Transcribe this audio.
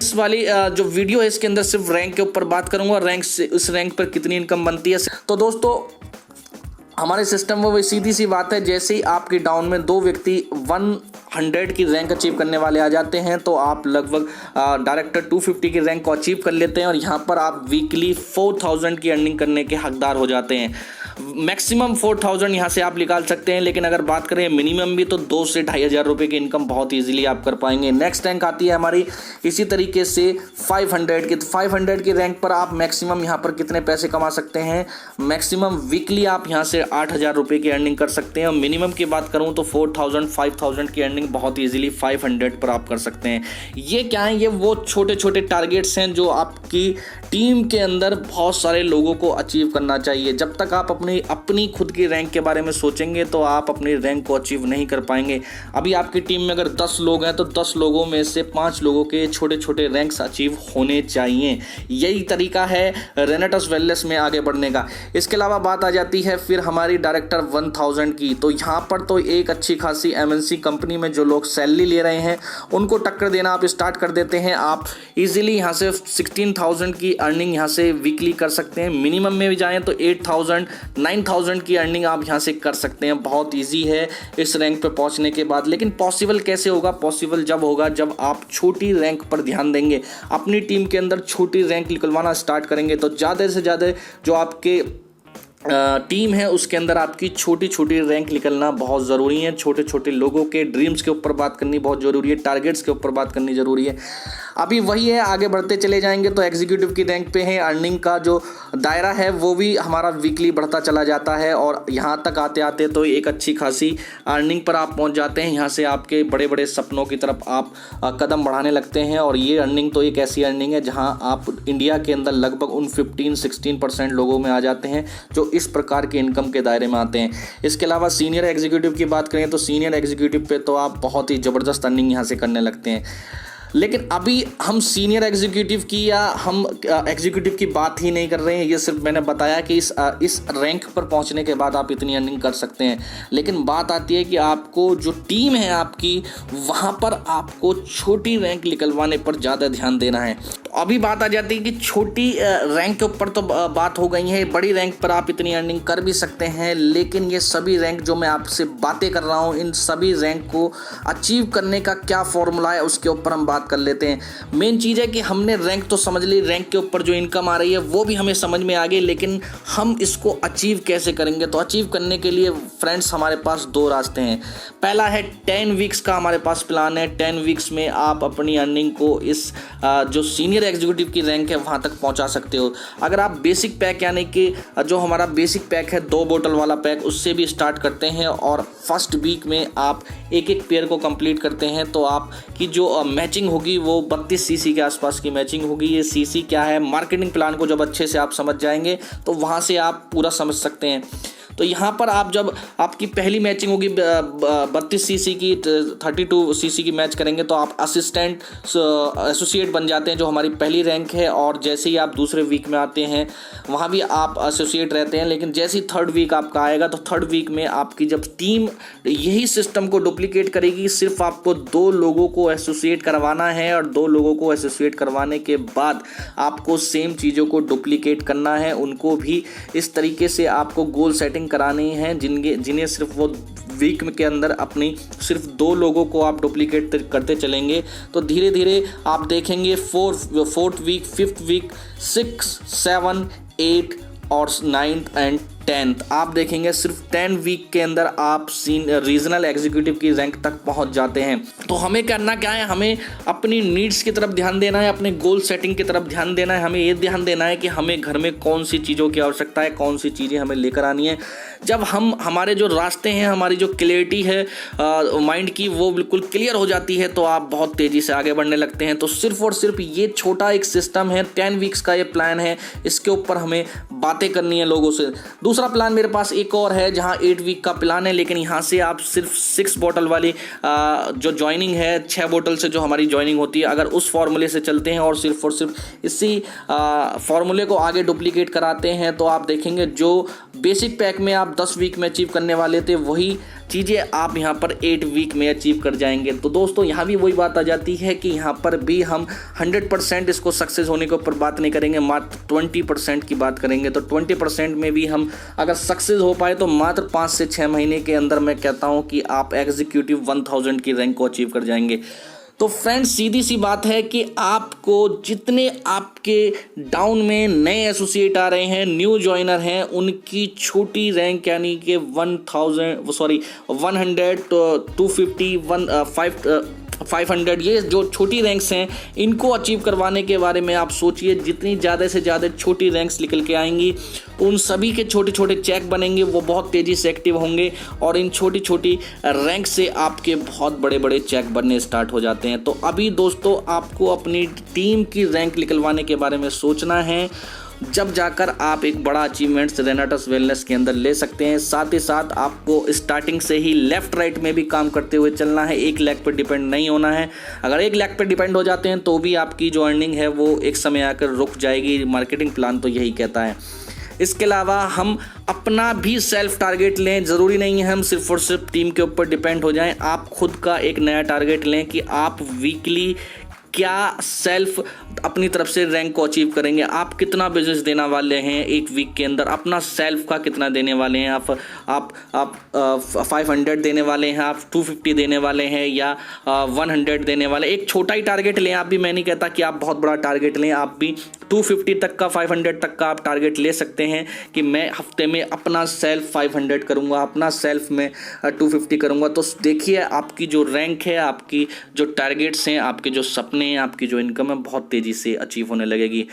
इस वाली जो वीडियो है इसके अंदर सिर्फ रैंक के ऊपर बात करूंगा, रैंक से उस रैंक पर कितनी इनकम बनती है। तो दोस्तों हमारे सिस्टम में वो सीधी सी बात है, जैसे ही आपकी डाउन में 2 व्यक्ति 100 की रैंक अचीव करने वाले आ जाते हैं तो आप लगभग डायरेक्टर 250 की रैंक को अचीव कर लेते हैं और यहाँ पर आप वीकली 4000 की अर्निंग करने के हकदार हो जाते हैं। मैक्सिमम 4000 यहाँ से आप निकाल सकते हैं, लेकिन अगर बात करें मिनिमम भी तो 2 से 2500 रुपये की इनकम बहुत ईजिली आप कर पाएंगे। नेक्स्ट रैंक आती है हमारी इसी तरीके से 500 की। तो 500 की रैंक पर आप मैक्सिमम यहाँ पर कितने पैसे कमा सकते हैं, मैक्सिमम वीकली आप यहाँ से 8000 रुपये की अर्निंग कर सकते हैं। और मिनिमम की बात करूँ तो 4000 5000 की अर्निंग बहुत ईजिली 500 पर आप कर सकते हैं। ये क्या है, ये वो छोटे छोटे टारगेट्स हैं जो आपकी टीम के अंदर बहुत सारे लोगों को अचीव करना चाहिए। जब तक आप अपनी खुद की रैंक के बारे में सोचेंगे तो आप अपनी रैंक को अचीव नहीं कर पाएंगे। अभी आपकी टीम में अगर 10 लोग हैं तो 10 लोगों में से 5 लोगों के छोटे छोटे रैंक्स अचीव होने चाहिए। यही तरीका है रेनेटस वेलनेस में आगे बढ़ने का। इसके अलावा बात आ जाती है फिर हमारी डायरेक्टर 1000 की। तो यहाँ पर तो एक अच्छी खासी MNC कंपनी में जो लोग सैलरी ले रहे हैं उनको टक्कर देना आप स्टार्ट कर देते हैं। आप इजीली यहाँ से 16,000 की अर्निंग यहाँ से वीकली कर सकते हैं। मिनिमम में भी जाएं तो 8,000 9,000 की अर्निंग आप यहाँ से कर सकते हैं। बहुत इजी है इस रैंक पे पहुँचने के बाद। लेकिन पॉसिबल कैसे होगा, पॉसिबल जब होगा जब आप छोटी रैंक पर ध्यान देंगे, अपनी टीम के अंदर छोटी रैंक निकलवाना स्टार्ट करेंगे तो ज़्यादा से ज़्यादा जो आपके टीम है उसके अंदर आपकी छोटी छोटी रैंक निकलना बहुत ज़रूरी है। छोटे छोटे लोगों के ड्रीम्स के ऊपर बात करनी बहुत ज़रूरी है, टारगेट्स के ऊपर बात करनी ज़रूरी है। अभी वही है, आगे बढ़ते चले जाएंगे तो एग्जीक्यूटिव की रैंक पे है। अर्निंग का जो दायरा है वो भी हमारा वीकली बढ़ता चला जाता है और यहाँ तक आते आते तो एक अच्छी खासी अर्निंग पर आप पहुँच जाते हैं। यहाँ से आपके बड़े बड़े सपनों की तरफ आप कदम बढ़ाने लगते हैं। और ये अर्निंग तो एक ऐसी अर्निंग है जहाँ आप इंडिया के अंदर लगभग उन 15-16% लोगों में आ जाते हैं जो इस प्रकार के इनकम के दायरे में आते हैं। इसके अलावा सीनियर एग्जीक्यूटिव की बात करें तो सीनियर एग्जीक्यूटिव पे तो आप बहुत ही ज़बरदस्त अर्निंग यहाँ से करने लगते हैं। लेकिन अभी हम सीनियर एग्जीक्यूटिव की या हम एग्जीक्यूटिव की बात ही नहीं कर रहे हैं। ये सिर्फ मैंने बताया कि इस रैंक पर पहुंचने के बाद आप इतनी अर्निंग कर सकते हैं। लेकिन बात आती है कि आपको जो टीम है आपकी, वहां पर आपको छोटी रैंक निकलवाने पर ज़्यादा ध्यान देना है। तो अभी बात आ जाती है कि छोटी रैंक के ऊपर तो बात हो गई है, बड़ी रैंक पर आप इतनी अर्निंग कर भी सकते हैं। लेकिन ये सभी रैंक जो मैं आपसे बातें कर रहा हूँ, इन सभी रैंक को अचीव करने का क्या फॉर्मूला है उसके ऊपर हम बात कर लेते हैं। मेन चीज़ है कि हमने रैंक तो समझ ली, रैंक के ऊपर जो इनकम आ रही है वो भी हमें समझ में आ गई, लेकिन हम इसको अचीव कैसे करेंगे। तो अचीव करने के लिए फ्रेंड्स हमारे पास 2 रास्ते हैं। पहला है 10 वीक्स का हमारे पास प्लान है। 10 वीक्स में आप अपनी अर्निंग को इस जो सीनियर एग्जीक्यूटिव की रैंक है वहाँ तक पहुँचा सकते हो। अगर आप बेसिक पैक यानी कि जो हमारा बेसिक पैक है 2 बोतल वाला पैक, उससे भी स्टार्ट करते हैं और फर्स्ट वीक में आप एक पेयर को कंप्लीट करते हैं तो आपकी जो मैचिंग होगी वो 32 सीसी के आसपास की मैचिंग होगी। ये सीसी क्या है, मार्केटिंग प्लान को जब अच्छे से आप समझ जाएंगे तो वहाँ से आप पूरा समझ सकते हैं। तो यहाँ पर आप जब आपकी पहली मैचिंग होगी 32 सीसी की, 32 सीसी की मैच करेंगे तो आप असिस्टेंट एसोसिएट बन जाते हैं, जो हमारी पहली रैंक है। और जैसे ही आप दूसरे वीक में आते हैं वहाँ भी आप एसोसिएट रहते हैं। लेकिन जैसे ही 3rd वीक आपका आएगा तो 3rd वीक में आपकी जब टीम यही सिस्टम को डुप्लीकेट करेगी, सिर्फ आपको 2 लोगों को एसोसिएट करवाना है और 2 लोगों को एसोसिएट करवाने के बाद आपको सेम चीज़ों को डुप्लीकेट करना है। उनको भी इस तरीके से आपको गोल सेटिंग करानी है जिन्हें सिर्फ वो वीक के अंदर अपनी सिर्फ 2 लोगों को आप डुप्लीकेट करते चलेंगे तो धीरे धीरे आप देखेंगे 4th वीक, 5th वीक, 6, 7, 8 और 9th एंड 10th आप देखेंगे सिर्फ 10 वीक के अंदर आप रीजनल एग्जीक्यूटिव की रैंक तक पहुंच जाते हैं। तो हमें करना क्या है, हमें अपनी नीड्स की तरफ ध्यान देना है, अपने गोल सेटिंग की तरफ ध्यान देना है। हमें ये ध्यान देना है कि हमें घर में कौन सी चीज़ों की आवश्यकता है, कौन सी चीज़ें हमें लेकर आनी है। जब हमारे जो रास्ते हैं, हमारी जो क्लियरिटी है माइंड की, वो बिल्कुल क्लियर हो जाती है तो आप बहुत तेज़ी से आगे बढ़ने लगते हैं। तो सिर्फ और सिर्फ ये छोटा एक सिस्टम है, 10 वीक्स का ये प्लान है, इसके ऊपर हमें बातें करनी है लोगों से। दूसरा प्लान मेरे पास एक और है जहां 8 वीक का प्लान है, लेकिन यहां से आप सिर्फ 6 बोतल वाली जो ज्वाइनिंग है, 6 बोतल से जो हमारी ज्वाइनिंग होती है, अगर उस फॉर्मूले से चलते हैं और सिर्फ इसी फॉर्मूले को आगे डुप्लीकेट कराते हैं तो आप देखेंगे जो बेसिक पैक में आप 10 वीक में अचीव करने वाले थे वही चीज़ें आप यहाँ पर 8 वीक में अचीव कर जाएंगे। तो दोस्तों यहाँ भी वही बात आ जाती है कि यहाँ पर भी हम 100% इसको सक्सेस होने के ऊपर बात नहीं करेंगे, मात्र 20% की बात करेंगे। तो 20% में भी हम अगर सक्सेस हो पाए तो मात्र 5 से 6 महीने के अंदर मैं कहता हूँ कि आप एग्जीक्यूटिव 1000 की रैंक को अचीव कर जाएंगे। तो फ्रेंड्स सीधी सी बात है कि आपको जितने आपके डाउन में नए एसोसिएट आ रहे हैं, न्यू जॉइनर हैं, उनकी छोटी रैंक यानी कि 100 250 500 ये जो छोटी रैंक्स हैं इनको अचीव करवाने के बारे में आप सोचिए। जितनी ज़्यादा से ज़्यादा छोटी रैंक्स निकल के आएंगी उन सभी के छोटे छोटे चेक बनेंगे, वो बहुत तेज़ी से एक्टिव होंगे और इन छोटी छोटी रैंक से आपके बहुत बड़े बड़े चेक बनने स्टार्ट हो जाते हैं। तो अभी दोस्तों आपको अपनी टीम की रैंक निकलवाने के बारे में सोचना है, जब जाकर आप एक बड़ा अचीवमेंट्स रेनाटस वेलनेस के अंदर ले सकते हैं। साथ ही साथ आपको स्टार्टिंग से ही लेफ्ट राइट में भी काम करते हुए चलना है, एक लेग पर डिपेंड नहीं होना है। अगर एक लेग पर डिपेंड हो जाते हैं तो भी आपकी जो अर्निंग है वो एक समय आकर रुक जाएगी। मार्केटिंग प्लान तो यही कहता है। इसके अलावा हम अपना भी सेल्फ टारगेट लें, ज़रूरी नहीं है हम सिर्फ और सिर्फ टीम के ऊपर डिपेंड हो जाएं। आप खुद का एक नया टारगेट लें कि आप वीकली क्या सेल्फ अपनी तरफ से रैंक को अचीव करेंगे, आप कितना बिजनेस देने वाले हैं एक वीक के अंदर, अपना सेल्फ का कितना देने वाले हैं। आप 500 देने वाले हैं, आप 250 देने वाले हैं या 100 देने वाले। एक छोटा ही टारगेट लें आप भी, मैं नहीं कहता कि आप बहुत बड़ा टारगेट लें, आप भी 250 तक का 500 तक का आप टारगेट ले सकते हैं कि मैं हफ्ते में अपना सेल्फ 500 करूंगा, अपना सेल्फ में 250 करूंगा। तो देखिए आपकी जो रैंक है, आपकी जो टारगेट्स हैं, आपके जो सपने हैं, आपकी जो इनकम है बहुत तेज़ी से अचीव होने लगेगी।